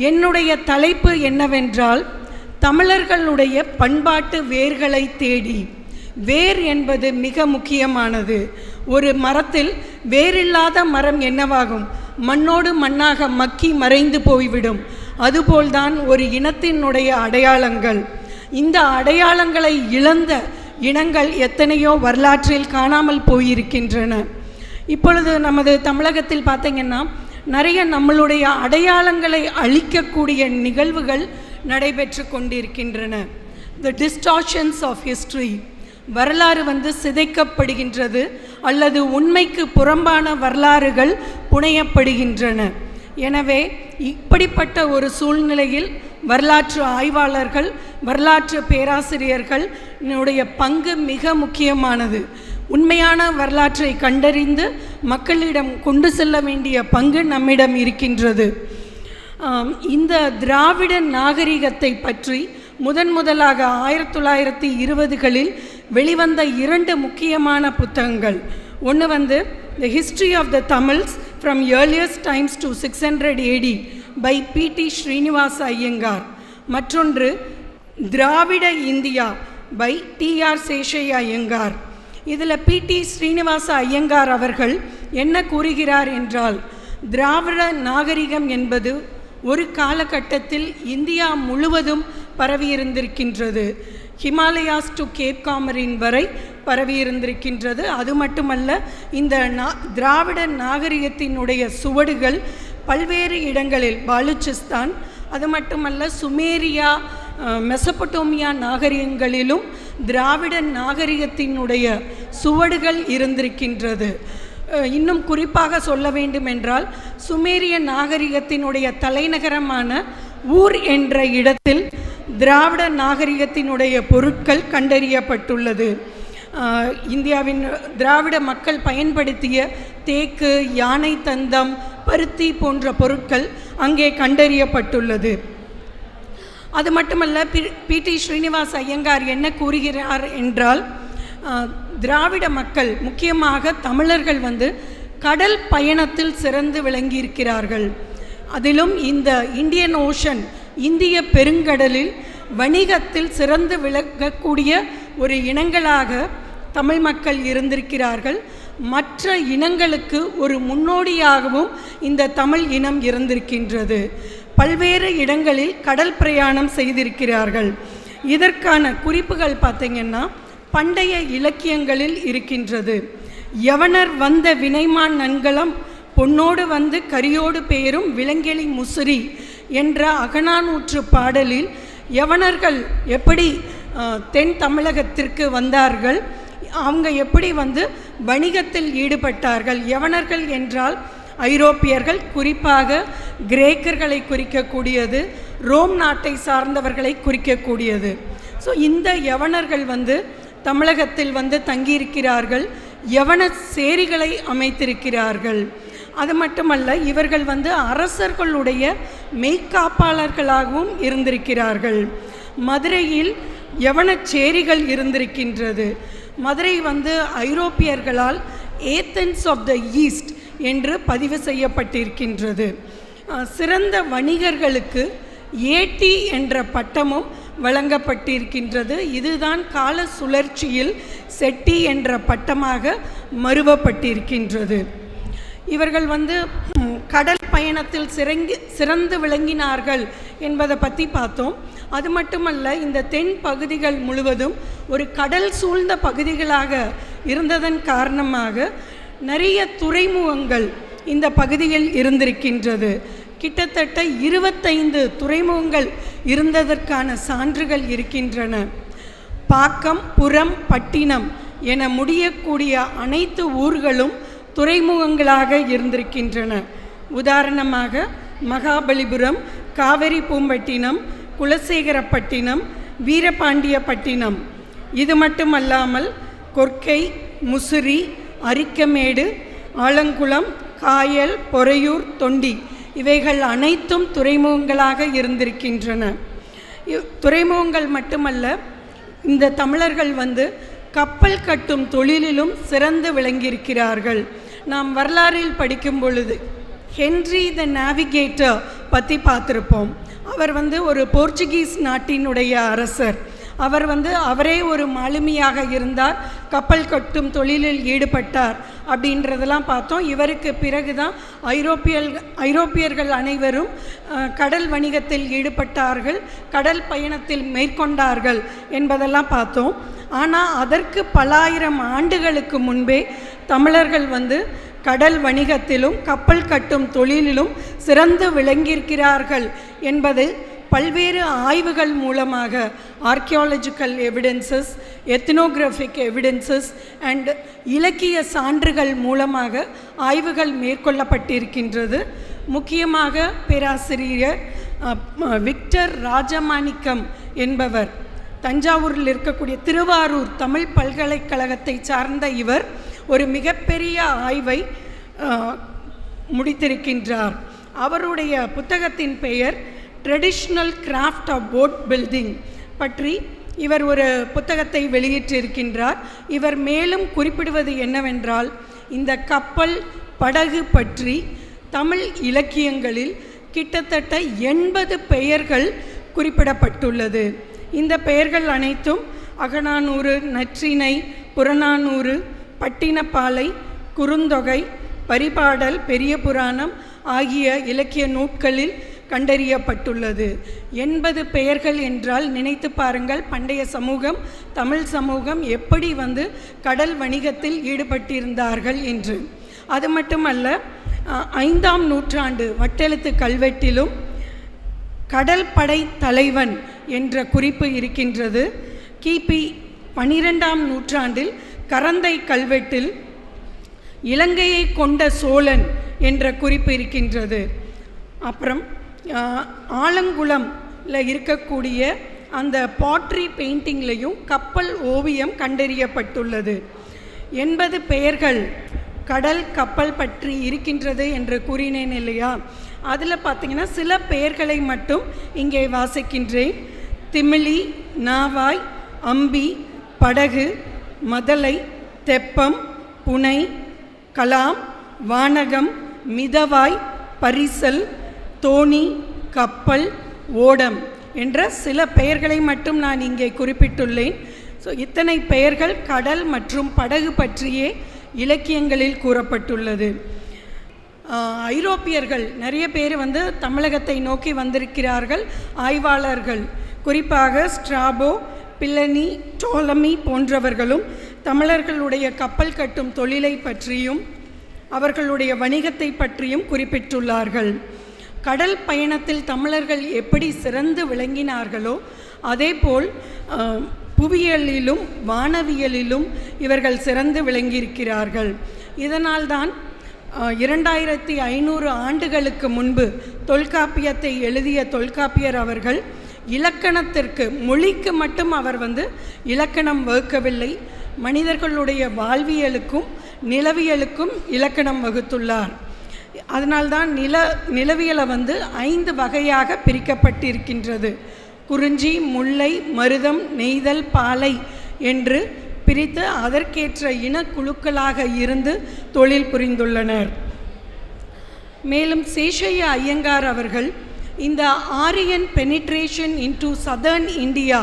என்னுடைய தலைப்பு என்னவென்றால், தமிழர்களுடைய பண்பாட்டு வேர்களை தேடி. வேர் என்பது மிக முக்கியமானது. ஒரு மரத்தில் வேரில்லாத மரம் என்னவாகும்? மண்ணோடு மண்ணாக மக்கி மறைந்து போய்விடும். அதுபோல்தான் ஒரு இனத்தினுடைய அடையாளங்கள். இந்த அடையாளங்களை இழந்த இனங்கள் எத்தனையோ வரலாற்றில் காணாமல் போயிருக்கின்றன. இப்பொழுது நமது தமிழகத்தில் பார்த்தீங்கன்னா நிறைய நம்மளுடைய அடையாளங்களை அழிக்கக்கூடிய நிகழ்வுகள் நடைபெற்று கொண்டிருக்கின்றன. த டிஸ்டார்ஷன்ஸ் ஆஃப் ஹிஸ்ட்ரி. வரலாறு சிதைக்கப்படுகின்றது அல்லது உண்மைக்கு புறம்பான வரலாறுகள் புனையப்படுகின்றன. எனவே இப்படிப்பட்ட ஒரு சூழ்நிலையில் வரலாற்று ஆய்வாளர்கள், வரலாற்று பேராசிரியர்கள் பங்கு மிக முக்கியமானது. உண்மையான வரலாற்றை கண்டறிந்து மக்களிடம் கொண்டு செல்ல வேண்டிய பங்கு நம்மிடம் இருக்கின்றது. இந்த திராவிட நாகரிகத்தை பற்றி முதலாக 1920களில் வெளிவந்த 2 முக்கியமான புத்தகங்கள். ஒன்று The History of the Tamils from Earliest Times to 600 AD by P.T. Srinivasa Iyengar. மற்றொன்று Dravida India by T.R. Seshaiah Iyengar. இதில் P.T. ஸ்ரீனிவாச ஐயங்கார் அவர்கள் என்ன கூறுகிறார் என்றால், திராவிட நாகரிகம் என்பது ஒரு காலகட்டத்தில் இந்தியா முழுவதும் பரவியிருந்திருக்கின்றது. ஹிமாலயாஸ் டு கேப் காமரின் வரை பரவியிருந்திருக்கின்றது. அது மட்டுமல்ல, இந்த திராவிட நாகரிகத்தினுடைய சுவடுகள் பல்வேறு இடங்களில், பாலுச்சிஸ்தான், அது மட்டுமல்ல சுமேரியா, மெசபடோமியா நாகரிகங்களிலும் திராவிட நாகரிகத்தினுடைய சுவடுகள் இருந்திருக்கின்றது. இன்னும் குறிப்பாக சொல்ல வேண்டுமென்றால், சுமேரிய நாகரிகத்தினுடைய தலைநகரமான ஊர் என்ற இடத்தில் திராவிட நாகரிகத்தினுடைய பொருட்கள் கண்டறியப்பட்டுள்ளது. இந்தியாவின் திராவிட மக்கள் பயன்படுத்திய தேக்கு, யானை தந்தம், பருத்தி போன்ற பொருட்கள் அங்கே கண்டறியப்பட்டுள்ளது. அது மட்டுமல்ல, P.T. ஸ்ரீனிவாச ஐயங்கார் என்ன கூறுகிறார் என்றால், திராவிட மக்கள், முக்கியமாக தமிழர்கள் கடல் பயணத்தில் சிறந்து விளங்கியிருக்கிறார்கள். அதிலும் இந்த இந்தியன் ஓஷன், இந்திய பெருங்கடலில் வணிகத்தில் சிறந்து விளங்கக்கூடிய ஒரு இனங்களாக தமிழ் மக்கள் இருந்திருக்கிறார்கள். மற்ற இனங்களுக்கு ஒரு முன்னோடியாகவும் இந்த தமிழ் இனம் இருந்திருக்கின்றது. பல்வேறு இடங்களில் கடல் பிரயாணம் செய்திருக்கிறார்கள். இதற்கான குறிப்புகள் பார்த்திங்கன்னா பண்டைய இலக்கியங்களில் இருக்கின்றது. யவனர் வந்த வினைமான் நன்கலம், பொன்னோடு கரியோடு பெயரும் விலங்கெளி முசிறி என்ற அகநானூற்று பாடலில் யவனர்கள் எப்படி தென் தமிழகத்திற்கு வந்தார்கள், அவங்க எப்படி வணிகத்தில் ஈடுபட்டார்கள். யவனர்கள் என்றால் ஐரோப்பியர்கள், குறிப்பாக கிரேக்கர்களை குறிக்கக்கூடியது, ரோம் நாட்டை சார்ந்தவர்களை குறிக்கக்கூடியது. ஸோ இந்த யவனர்கள் தமிழகத்தில் தங்கியிருக்கிறார்கள். யவன சேரிகளை அமைத்திருக்கிறார்கள். அது மட்டுமல்ல, இவர்கள் அரசர்களுடைய மெய்க்காப்பாளர்களாகவும் இருந்திருக்கிறார்கள். மதுரையில் யவன சேரிகள் இருந்திருக்கின்றது. மதுரை ஐரோப்பியர்களால் ஏத்தன்ஸ் ஆஃப் த ஈஸ்ட் என்று பதிவு செய்யப்பட்டிருக்கின்றது. சிறந்த வணிகர்களுக்கு ஏட்டி என்ற பட்டமும் வழங்கப்பட்டிருக்கின்றது. இதுதான் கால சுழற்சியில் செட்டி என்ற பட்டமாக மறுவப்பட்டிருக்கின்றது. இவர்கள் கடல் பயணத்தில் சிறந்து விளங்கினார்கள் என்பதை பற்றி பார்த்தோம். அது மட்டுமல்ல, இந்த தென் பகுதிகள் முழுவதும் ஒரு கடல் சூழ்ந்த பகுதிகளாக இருந்ததன் காரணமாக நிறைய துறைமுகங்கள் இந்த பகுதியில் இருந்திருக்கின்றது. கிட்டத்தட்ட 25 துறைமுகங்கள் இருந்ததற்கான சான்றுகள் இருக்கின்றன. பாக்கம், புறம், பட்டினம் என முடியக்கூடிய அனைத்து ஊர்களும் துறைமுகங்களாக இருந்திருக்கின்றன. உதாரணமாக மகாபலிபுரம், காவிரி பூம்பட்டினம், குலசேகரப்பட்டினம், வீரபாண்டியப்பட்டினம். இது மட்டுமல்லாமல் கொர்க்கை, முசிறி, அரிக்கமேடு, ஆலங்குளம், காயல், பொறையூர், தொண்டி இவைகள் அனைத்தும் துறைமுகங்களாக இருந்திருக்கின்றன. துறைமுகங்கள் மட்டுமல்ல, இந்த தமிழர்கள் கப்பல் கட்டும் தொழிலிலும் சிறந்து விளங்கியிருக்கிறார்கள். நாம் வரலாறில் படிக்கும் பொழுது ஹென்றி த நேவிகேட்டர் பற்றி பார்த்துருப்போம். அவர் வந்து ஒரு போர்ச்சுகீஸ் நாட்டினுடைய அரசர். அவர் வந்து அவரே ஒரு மாலுமியாக இருந்தார், கப்பல் கட்டும் தொழிலில் ஈடுபட்டார் அப்படின்றதெல்லாம் பார்த்தோம். இவருக்கு பிறகு தான் ஐரோப்பியர்கள் அனைவரும் கடல் வணிகத்தில் ஈடுபட்டார்கள், கடல் பயணத்தில் மேற்கொண்டார்கள் என்பதெல்லாம் பார்த்தோம். ஆனால் அதற்கு பல்லாயிரம் ஆண்டுகளுக்கு முன்பே தமிழர்கள் வந்து கடல் வணிகத்திலும் கப்பல் கட்டும் தொழிலிலும் சிறந்து விளங்கியிருக்கிறார்கள் என்பது பல்வேறு ஆய்வுகள் மூலமாக, archaeological evidences, ethnographic evidences and இலக்கிய சான்றுகள் மூலமாக ஆய்வுகள் மேற்கொள்ளப்பட்டிருக்கின்றது. முக்கியமாக பேராசிரியர் விக்டர் ராஜமாணிக்கம் என்பவர், தஞ்சாவூரில் இருக்கக்கூடிய திருவாரூர் தமிழ் பல்கலைக்கழகத்தை சார்ந்த இவர் ஒரு மிகப்பெரிய ஆய்வை முடித்திருக்கின்றார். அவருடைய புத்தகத்தின் பெயர் traditional craft of boat building பற்றி இவர் ஒரு புத்தகத்தை வெளியிட்டிருக்கின்றார். இவர் மேலும் குறிப்பிடுவது என்னவென்றால், இந்த கப்பல் படகு பற்றி தமிழ் இலக்கியங்களில் கிட்டத்தட்ட 80 பெயர்கள் குறிப்பிடப்பட்டுள்ளது. இந்த பெயர்கள் அனைத்தும் அகநானூறு, நற்றிணை, புறநானூறு, பட்டினப்பாலை, குறுந்தொகை, பரிபாடல், பெரிய புராணம் ஆகிய இலக்கிய நூட்களில் கண்டறியப்பட்டுள்ளது. 80 பெயர்கள் என்றால் நினைத்து பாருங்கள், பண்டைய சமூகம், தமிழ் சமூகம் எப்படி வந்து கடல் வணிகத்தில் ஈடுபட்டிருந்தார்கள் என்று. அது மட்டுமல்ல, 5ஆம் நூற்றாண்டு வட்டெழுத்து கல்வெட்டிலும் கடல் படை தலைவன் என்ற குறிப்பு இருக்கின்றது. கிபி 12ஆம் நூற்றாண்டில் கரந்தை கல்வெட்டில் இலங்கையை கொண்ட சோழன் என்ற குறிப்பு இருக்கின்றது. அப்புறம் ஆலங்குளம்ல இருக்கக்கூடிய அந்த பாட்ரி பெயிண்டிங்லையும் கப்பல் ஓவியம் கண்டறியப்பட்டுள்ளது. 80 பெயர்கள் கடல் கப்பல் பற்றி இருக்கின்றது என்று கூறினேன் இல்லையா? அதில் பார்த்திங்கன்னா சில பெயர்களை மட்டும் இங்கே வாசிக்கின்றேன். திமிலி, நாவாய், அம்பி, படகு, மதலை, தெப்பம், புனை, கலாம், வானகம், மிதவாய், பரிசல், தோணி, கப்பல், ஓடம் என்ற சில பெயர்களை மட்டும் நான் இங்கே குறிப்பிட்டுள்ளேன். ஸோ இத்தனை பெயர்கள் கடல் மற்றும் படகு பற்றியே இலக்கியங்களில் கூறப்பட்டுள்ளது. ஐரோப்பியர்கள் நிறைய பேர் வந்து தமிழகத்தை நோக்கி வந்திருக்கிறார்கள். ஆய்வாளர்கள், குறிப்பாக ஸ்ட்ராபோ, பில்லனி, டோலமி போன்றவர்களும் தமிழர்களுடைய கப்பல் கட்டும் தொழிலை பற்றியும் அவர்களுடைய வணிகத்தை பற்றியும் குறிப்பிட்டுள்ளார்கள். கடல் பயணத்தில் தமிழர்கள் எப்படி சிறந்து விளங்கினார்களோ அதேபோல் புவியியலிலும் வானவியலிலும் இவர்கள் சிறந்து விளங்கியிருக்கிறார்கள். இதனால்தான் 2500 ஆண்டுகளுக்கு முன்பு தொல்காப்பியத்தை எழுதிய தொல்காப்பியர் அவர்கள் இலக்கணத்திற்கு, மொழிக்கு மட்டும் அவர் வந்து இலக்கணம் வகுக்கவில்லை, மனிதர்களுடைய வாழ்வியலுக்கும் நிலவியலுக்கும் இலக்கணம் வகுத்துள்ளார். அதனால்தான் நிலவியலை வந்து 5 வகையாக பிரிக்கப்பட்டிருக்கின்றது. குறிஞ்சி, முல்லை, மருதம், நெய்தல், பாலை என்று பிரித்து அதற்கேற்ற இனக்குழுக்களாக இருந்து தொழில் புரிந்துள்ளனர். மேலும் சேஷையா ஐயங்கார் அவர்கள் இந்த Aryan penetration into southern India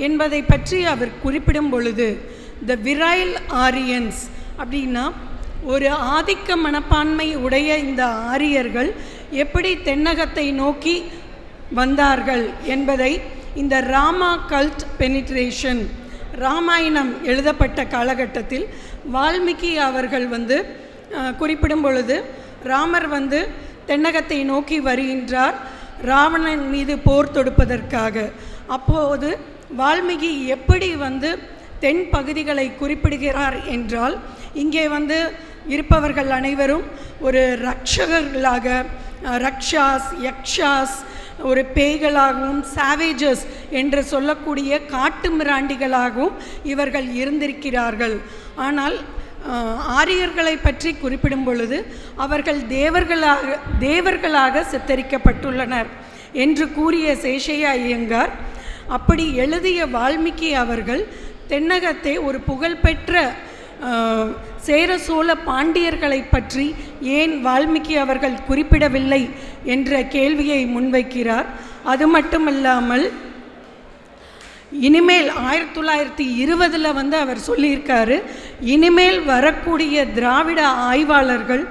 என்பதை பற்றி அவர் குறிப்பிடும் பொழுது, த விரைல் ஆரியன்ஸ் அப்படின்னா ஒரு ஆதிக்க மனப்பான்மை உடைய இந்த ஆரியர்கள் எப்படி தென்னகத்தை நோக்கி வந்தார்கள் என்பதை இந்த ராமா கல்ட் பெனிட்ரேஷன், ராமாயணம் எழுதப்பட்ட காலகட்டத்தில் வால்மீகி அவர்கள் வந்து குறிப்பிடும் பொழுது, ராமர் வந்து தென்னகத்தை நோக்கி வருகின்றார் ராவணன் மீது போர் தொடுப்பதற்காக. அப்போது வால்மீகி எப்படி வந்து தென் பகுதிகளை குறிப்பிடுகிறார் என்றால், இங்கே வந்து இருப்பவர்கள் அனைவரும் ஒரு ரக்ஷகர்களாக, ரக்ஷாஸ், யக்ஷாஸ், ஒரு பேய்களாகவும், சாவேஜஸ் என்று சொல்லக்கூடிய காட்டு மிராண்டிகளாகவும் இவர்கள் இருந்திருக்கிறார்கள். ஆனால் ஆரியர்களை பற்றி குறிப்பிடும் பொழுது அவர்கள் தேவர்களாக சித்தரிக்கப்பட்டுள்ளனர் என்று கூறிய சேஷையா ஐயங்கார், அப்படி எழுதிய வால்மீகி அவர்கள் தென்னகத்தை ஒரு புகழ்பெற்ற சேர சோழ பாண்டியர்களை பற்றி ஏன் வால்மீகி அவர்கள் குறிப்பிடவில்லை என்ற கேள்வியை முன்வைக்கிறார். அது மட்டுமல்லாமல் இனிமேல் 1920 அவர் சொல்லியிருக்காரு, இனிமேல் வரக்கூடிய திராவிட ஆய்வாளர்கள்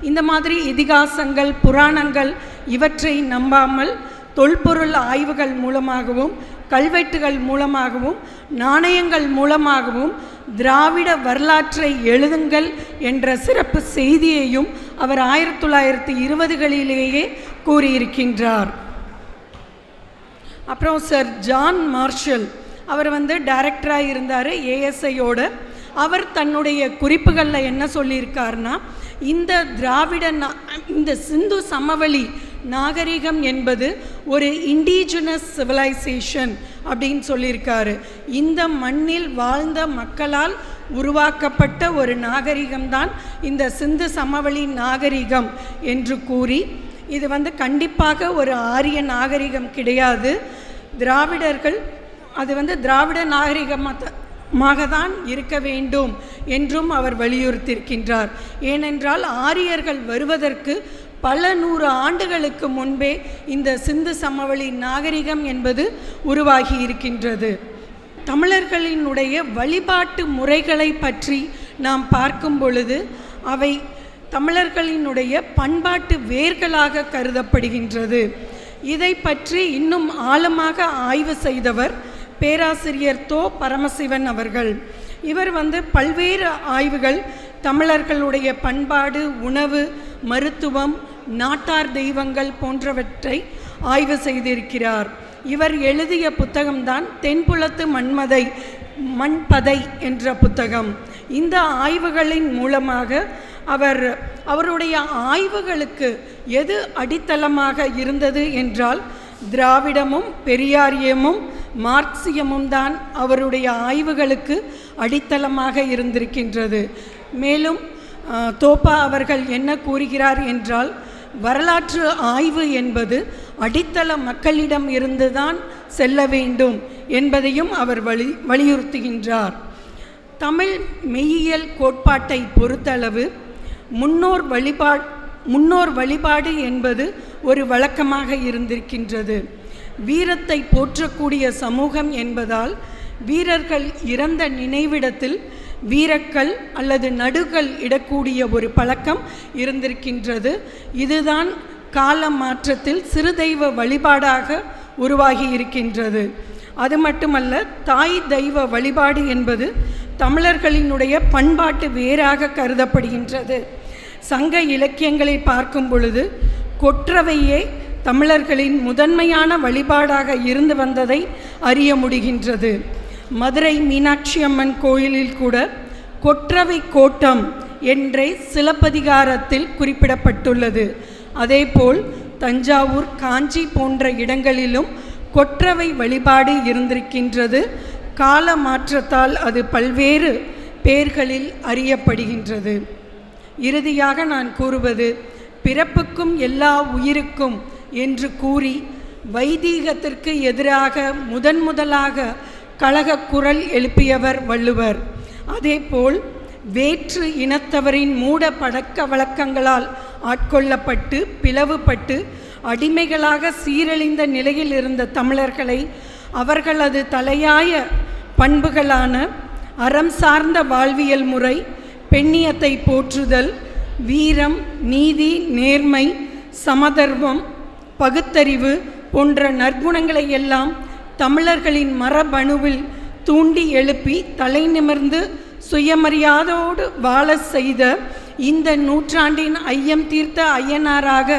இந்த மாதிரி இதிகாசங்கள் புராணங்கள் இவற்றை நம்பாமல் தொல்பொருள் ஆய்வுகள் மூலமாகவும் கல்வெட்டுகள் மூலமாகவும் நாணயங்கள் மூலமாகவும் திராவிட வரலாற்றை எழுதுங்கள் என்ற சிறப்பு செய்தியையும் அவர் 1920களிலேயே கூறியிருக்கின்றார். அப்புறம் சர் ஜான் மார்ஷல் அவர் டைரக்டராக இருந்தார் ஏஎஸ்ஐயோட. அவர் தன்னுடைய குறிப்புகளில் என்ன சொல்லியிருக்காருன்னா, இந்த இந்த சிந்து சமவெளி நாகரிகம் என்பது ஒரு இண்டிஜினஸ் சிவிலைசேஷன் அப்படின்னு சொல்லியிருக்காரு. இந்த மண்ணில் வாழ்ந்த மக்களால் உருவாக்கப்பட்ட ஒரு நாகரிகம்தான் இந்த சிந்து சமவெளி நாகரிகம் என்று கூறி, இது கண்டிப்பாக ஒரு ஆரிய நாகரிகம் கிடையாது, திராவிடர்கள் அது திராவிட நாகரிகமாக தான் இருக்க வேண்டும் என்றும் அவர் வலியுறுத்தியிருக்கின்றார். ஏனென்றால் ஆரியர்கள் வருவதற்கு பல 100 ஆண்டுகளுக்கு முன்பே இந்த சிந்து சமவெளி நாகரிகம் என்பது உருவாகி இருக்கின்றது. தமிழர்களினுடைய வழிபாட்டு முறைகளை பற்றி நாம் பார்க்கும் பொழுது அவை தமிழர்களினுடைய பண்பாட்டு வேர்களாக கருதப்படுகின்றது. இதை பற்றி இன்னும் ஆழமாக ஆய்வு செய்தவர் பேராசிரியர் தோ பரமசிவன் அவர்கள். இவர் பல்வேறு ஆய்வுகள் தமிழர்களுடைய பண்பாடு, உணவு, மருத்துவம், நாட்டார் தெய்வங்கள் போன்றவற்றை ஆய்வு செய்திருக்கிறார். இவர் எழுதிய புத்தகம்தான் தென்புலத்து மண்பதை என்ற புத்தகம். இந்த ஆய்வுகளின் மூலமாக அவருடைய ஆய்வுகளுக்கு எது அடித்தளமாக இருந்தது என்றால் திராவிடமும் பெரியாரியமும் மார்க்சியமும் தான் அவருடைய ஆய்வுகளுக்கு அடித்தளமாக இருந்திருக்கின்றது. மேலும் தோப்பா அவர்கள் என்ன கூறுகிறார் என்றால், வரலாற்று ஆய்வு என்பது அடித்தள மக்களிடம் இருந்துதான் செல்ல வேண்டும் என்பதையும் அவர் வலியுறுத்துகின்றார். தமிழ் மெய்யியல் கோட்பாட்டை பொறுத்தளவு முன்னோர் வழிபாடு என்பது ஒரு வழக்கமாக இருந்திருக்கின்றது. வீரத்தை போற்றக்கூடிய சமூகம் என்பதால் வீரர்கள் இறந்த நினைவிடத்தில் வீரக்கல் அல்லது நடுகள் இடக்கூடிய ஒரு பழக்கம் இருந்திருக்கின்றது. இதுதான் கால மாற்றத்தில் சிறு தெய்வ வழிபாடாக உருவாகி இருக்கின்றது. அது மட்டுமல்ல, தாய் தெய்வ வழிபாடு என்பது தமிழர்களினுடைய பண்பாட்டு வேறாக கருதப்படுகின்றது. சங்க இலக்கியங்களை பார்க்கும் பொழுது கொற்றவையே தமிழர்களின் முதன்மையான வழிபாடாக இருந்து வந்ததை அறிய முடிகின்றது. மதுரை மீனாட்சி அம்மன் கோயிலில் கூட கொற்றவை கோட்டம் என்றே சிலப்பதிகாரத்தில் குறிப்பிடப்பட்டுள்ளது. அதேபோல் தஞ்சாவூர், காஞ்சி போன்ற இடங்களிலும் கொற்றவை வழிபாடு இருந்திருக்கின்றது. கால மாற்றத்தால் அது பல்வேறு பெயர்களில் அறியப்படுகின்றது. இறுதியாக நான் கூறுவது, பிறப்புக்கும் எல்லா உயிருக்கும் என்று கூறி வைதீகத்திற்கு எதிராக முதலாக கலக குரல் எழுப்பியவர் வள்ளுவர். அதேபோல் வேற்று இனத்தவரின் மூட பழக்க வழக்கங்களால் ஆட்கொள்ளப்பட்டு பிளவுபட்டு அடிமைகளாக சீரழிந்த நிலையில் இருந்த தமிழர்களை அவர்களது தலையாய பண்புகளான அறம் சார்ந்த வாழ்வியல் முறை, பெண்ணியத்தை போற்றுதல், வீரம், நீதி, நேர்மை, சமதர்மம், பகுத்தறிவு போன்ற நற்குணங்களை எல்லாம் தமிழர்களின் மரபணுவில் தூண்டி எழுப்பி தலை நிமிர்ந்து சுயமரியாதையோடு வாழ செய்த இந்த நூற்றாண்டின் ஐயம் தீர்த்த ஐயனாராக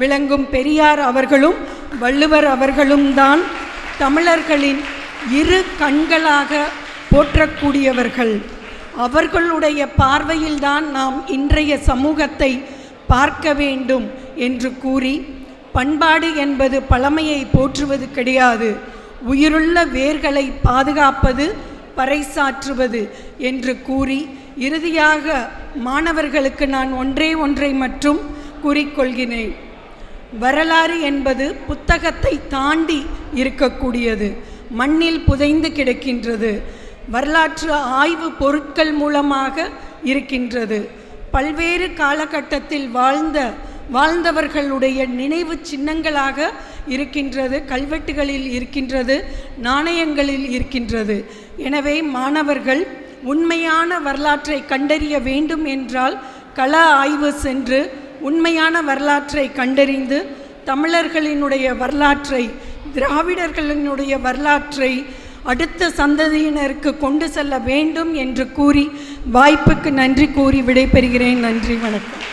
விளங்கும் பெரியார் அவர்களும் வள்ளுவர் அவர்களும் தான் தமிழர்களின் இரு கண்களாக போற்றக்கூடியவர்கள். அவர்களுடைய பார்வையில்தான் நாம் இன்றைய சமூகத்தை பார்க்க வேண்டும் என்று கூறி, பண்பாடு என்பது பழமையை போற்றுவது கிடையாது, உயிருள்ள வேர்களை பாதுகாப்பது, பறைசாற்றுவது என்று கூறி, இறுதியாக மாணவர்களுக்கு நான் ஒன்றை மட்டும் கூறிக்கொள்கிறேன். வரலாறு என்பது புத்தகத்தை தாண்டி இருக்கக்கூடியது, மண்ணில் புதைந்து கிடக்கின்றது. வரலாற்று ஆய்வு பொருட்கள் மூலமாக இருக்கின்றது. பல்வேறு காலகட்டத்தில் வாழ்ந்தவர்களுடைய நினைவு சின்னங்களாக இருக்கின்றது, கல்வெட்டுகளில் இருக்கின்றது, நாணயங்களில் இருக்கின்றது. எனவே மாணவர்கள் உண்மையான வரலாற்றை கண்டறிய வேண்டும் என்றால் கள ஆய்வு சென்று உண்மையான வரலாற்றை கண்டறிந்து தமிழர்களினுடைய வரலாற்றை, திராவிடர்களினுடைய வரலாற்றை அடுத்த சந்ததியினருக்கு கொண்டு செல்ல வேண்டும் என்று கூறி வாய்ப்புக்கு நன்றி கூறி விடைபெறுகிறேன். நன்றி, வணக்கம்.